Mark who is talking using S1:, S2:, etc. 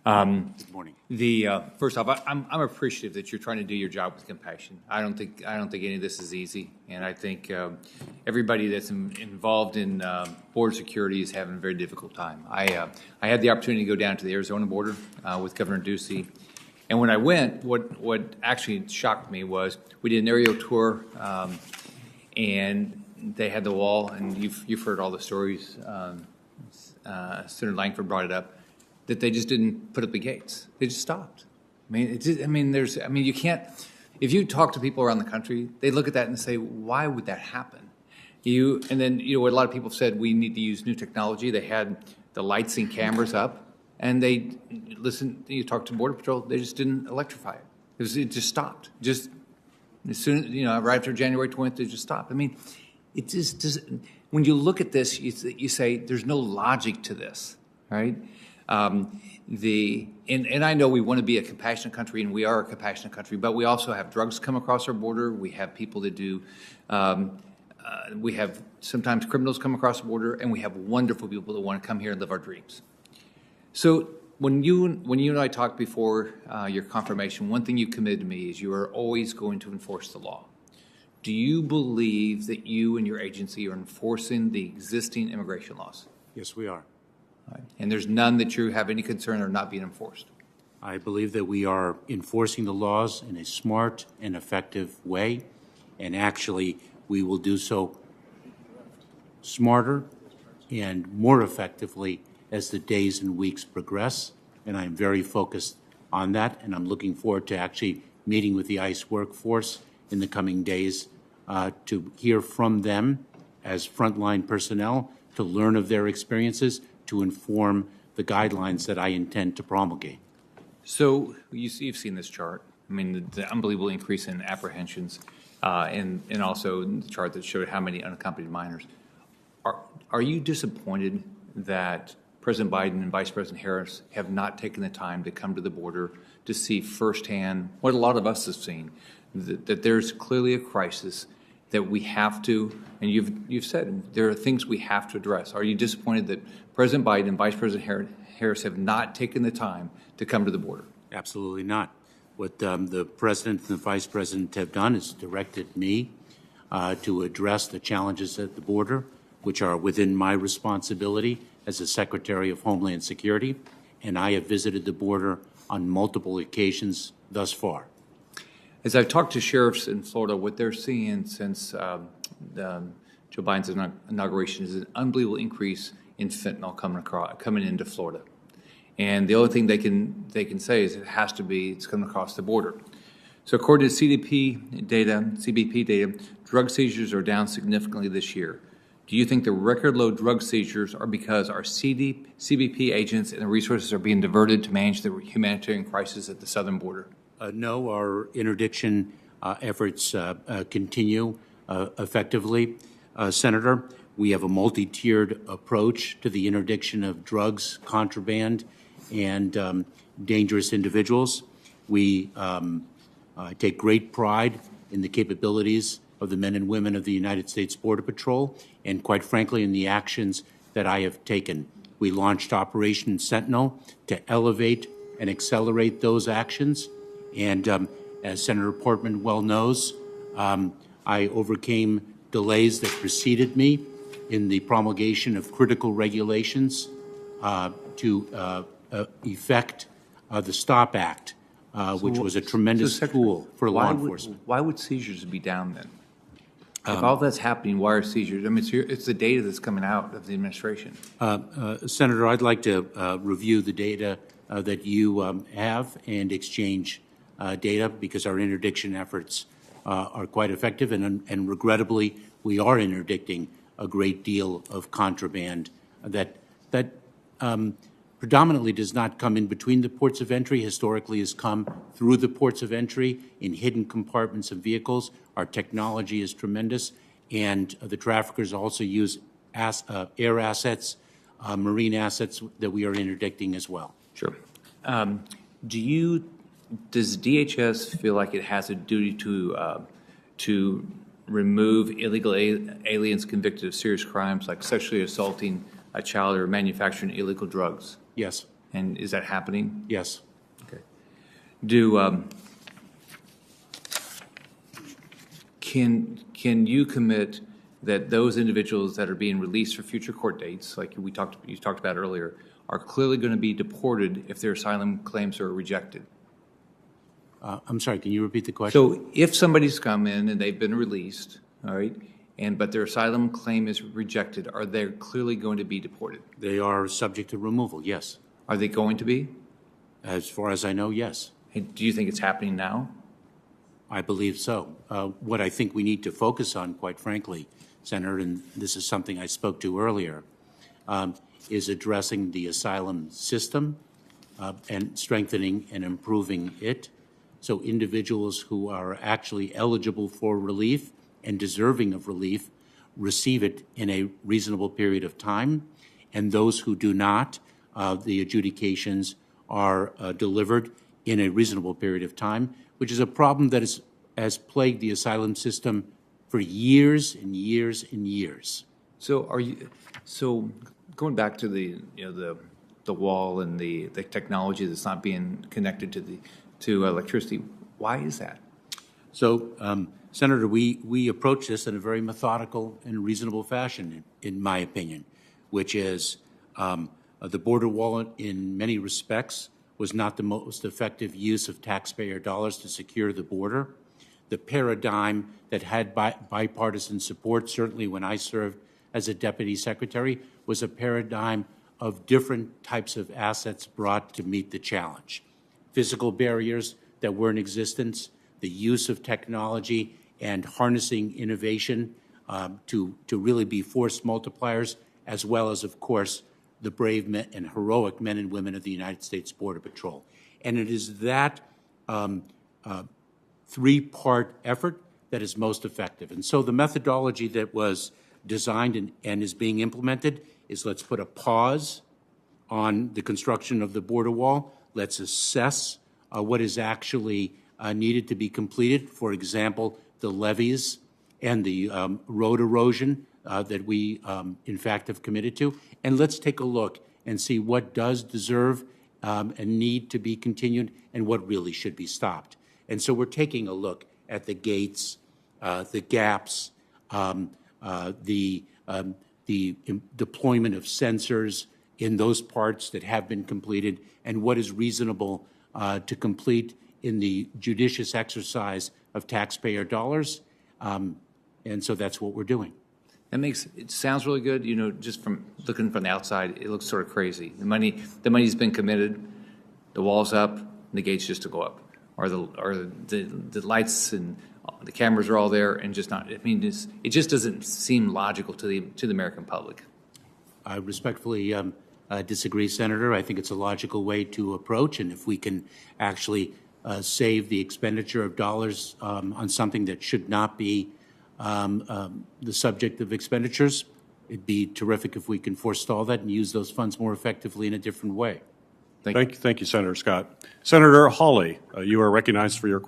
S1: Good morning.
S2: First off, I'm appreciative that you're trying to do your job with compassion. I don't think any of this is easy, and I think everybody that's involved in border security is having a very difficult time. I had the opportunity to go down to the Arizona border with Governor Ducey, and when I went, what actually shocked me was we did an aerial tour, and they had the wall, and you've heard all the stories. Senator Langford brought it up. That they just didn't put up the gates. They just stopped. You can't. If you talk to people around the country, they look at that and say, "Why would that happen?" And then what a lot of people said, we need to use new technology. They had the lights and cameras up, and they listened. You talk to Border Patrol, they just didn't electrify it. It just stopped. Just as soon right after January 20th, they just stopped. It just when you look at this, you say there's no logic to this, right? And I know we want to be a compassionate country, and we are a compassionate country, but we also have drugs come across our border. We have people that do, we have sometimes criminals come across the border, and we have wonderful people that want to come here and live our dreams. So when you and I talked before your confirmation, one thing you committed to me is you are always going to enforce the law. Do you believe that you and your agency are enforcing the existing immigration laws?
S1: Yes, we are.
S2: Right. And there's none that you have any concern are not being enforced?
S1: I believe that we are enforcing the laws in a smart and effective way, and actually we will do so smarter and more effectively as the days and weeks progress, and I'm very focused on that, and I'm looking forward to actually meeting with the ICE workforce in the coming days to hear from them as frontline personnel, to learn of their experiences, to inform the guidelines that I intend to promulgate.
S2: So you've seen this chart. The unbelievable increase in apprehensions, and also the chart that showed how many unaccompanied minors. Are you disappointed that President Biden and Vice President Harris have not taken the time to come to the border to see firsthand what a lot of us have seen, that there's clearly a crisis that we have to, and you've said there are things we have to address. Are you disappointed that President Biden and Vice President Harris have not taken the time to come to the border?
S1: Absolutely not. What the President and the Vice President have done is directed me to address the challenges at the border, which are within my responsibility as the Secretary of Homeland Security, and I have visited the border on multiple occasions thus far.
S2: As I've talked to sheriffs in Florida, what they're seeing since Joe Biden's inauguration is an unbelievable increase in fentanyl coming into Florida. And the only thing they can say is it's coming across the border. So according to CBP data, drug seizures are down significantly this year. Do you think the record low drug seizures are because our CBP agents and the resources are being diverted to manage the humanitarian crisis at the southern border?
S1: No, our interdiction efforts continue effectively. Senator, we have a multi-tiered approach to the interdiction of drugs, contraband, and dangerous individuals. We take great pride in the capabilities of the men and women of the United States Border Patrol, and quite frankly, in the actions that I have taken. We launched Operation Sentinel to elevate and accelerate those actions. And as Senator Portman well knows, I overcame delays that preceded me in the promulgation of critical regulations to effect the STOP Act, which was a tremendous tool for law enforcement.
S2: Why would seizures be down then? If all that's happening, why are seizures? It's the data that's coming out of the administration.
S1: Senator, I'd like to review the data that you have and exchange data, because our interdiction efforts are quite effective, and regrettably, we are interdicting a great deal of contraband that predominantly does not come in between the ports of entry, historically has come through the ports of entry in hidden compartments of vehicles. Our technology is tremendous, and the traffickers also use air assets, marine assets that we are interdicting as well.
S2: Sure. Does DHS feel like it has a duty to remove illegal aliens convicted of serious crimes like sexually assaulting a child or manufacturing illegal drugs?
S1: Yes.
S2: And is that happening?
S1: Yes.
S2: Okay. Do can you commit that those individuals that are being released for future court dates, like you talked about earlier, are clearly going to be deported if their asylum claims are rejected?
S1: I'm sorry, can you repeat the question?
S2: So if somebody's come in and they've been released, all right, but their asylum claim is rejected, are they clearly going to be deported?
S1: They are subject to removal, yes.
S2: Are they going to be?
S1: As far as I know, yes.
S2: Hey, do you think it's happening now?
S1: I believe so. What I think we need to focus on, quite frankly, Senator, and this is something I spoke to earlier, is addressing the asylum system and strengthening and improving it, so individuals who are actually eligible for relief and deserving of relief receive it in a reasonable period of time, and those who do not, the adjudications are delivered in a reasonable period of time, which is a problem that has plagued the asylum system for years and years and years.
S2: So going back to the wall and the technology that's not being connected to electricity, why is that?
S1: So, Senator, we approach this in a very methodical and reasonable fashion, in my opinion, which is the border wall, in many respects, was not the most effective use of taxpayer dollars to secure the border. The paradigm that had bipartisan support, certainly when I served as a deputy secretary, was a paradigm of different types of assets brought to meet the challenge. Physical barriers that were in existence, the use of technology and harnessing innovation to really be force multipliers, as well as, of course, the brave men and heroic men and women of the United States Border Patrol. And it is that three-part effort that is most effective. And so the methodology that was designed and is being implemented is, let's put a pause on the construction of the border wall. Let's assess what is actually needed to be completed. For example, the levees and the road erosion that we, in fact, have committed to. And let's take a look and see what does deserve and need to be continued and what really should be stopped. And so we're taking a look at the gates, the gaps, the deployment of sensors in those parts that have been completed, and what is reasonable to complete in the judicious exercise of taxpayer dollars. And so that's what we're doing.
S2: It sounds really good. You know, just from looking from the outside, it looks sort of crazy. The money's been committed, the wall's up, the gates just to go up, or the lights and the cameras are all there and just not. I mean, it just doesn't seem logical to the American public.
S1: I respectfully disagree, Senator. I think it's a logical way to approach, and if we can actually save the expenditure of dollars on something that should not be the subject of expenditures, it'd be terrific if we can forestall that and use those funds more effectively in a different way.
S3: Thank you, Senator Scott. Senator Hawley, you are recognized for your question.